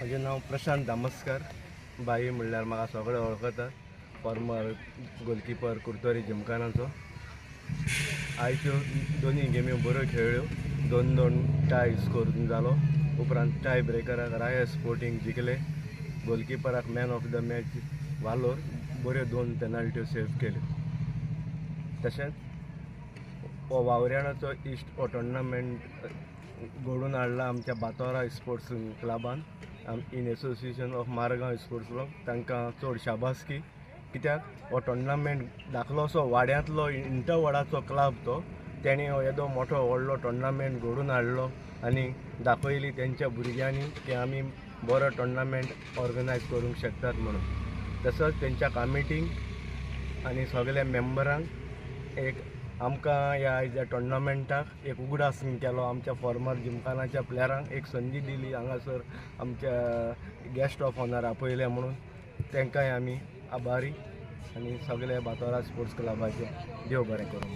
म्हजें नांव प्रशांत दामस्कर. बाई म्हणल्यार म्हाका सगळे वळखतात. Farmer goalkeeper Curtorim जिमखानाचो. आयच्यो दोनी गेमी बऱ्यो खेळ्ळ्यो. 2-2 टाय स्कोर जालो. उपरांत टाय ब्रेकराक राया स्पोर्टिंग जिखले. गोलकिपराक मॅन ऑफ द मॅच वालोर बऱ्यो 2 पेनल्ट्यो सेव्ह केल्यो. तशेंच हो वावऱ्याणाचो इश्ट हो टोर्नामेंट घडोवन हाडला आमच्या बातोरा स्पोर्ट्स क्लबान in association of Margao sports club. तांकां चड शाबासकी, कित्याक हो टोर्नामेंट धाकलोसो वाड्यांतलो इंटरवडाचो क्लब तो. तेणी हो येदो मोठो व्हडलो टोर्नामेंट घडोवन हाडलो आनी दाखयली तेंच्या भुरग्यांनी की आमी बरो टोर्नामेंट ऑर्गनायज करूंक शकतात म्हणून. तसोच तेंच्या कमिटींक आनी सगळ्या मेंबरांक आमकां ह्या टोर्नामेंटाक एक उगडास केलो. आमच्या फॉर्मर जिमखानाच्या प्लेयरांक एक संदी दिली हांगासर आमच्या गेस्ट ऑफ ऑनर आपयले म्हणून. तांकांय आमी आभारी आनी सगळे बातोरा स्पोर्ट्स क्लबाचे देव बरें करूं.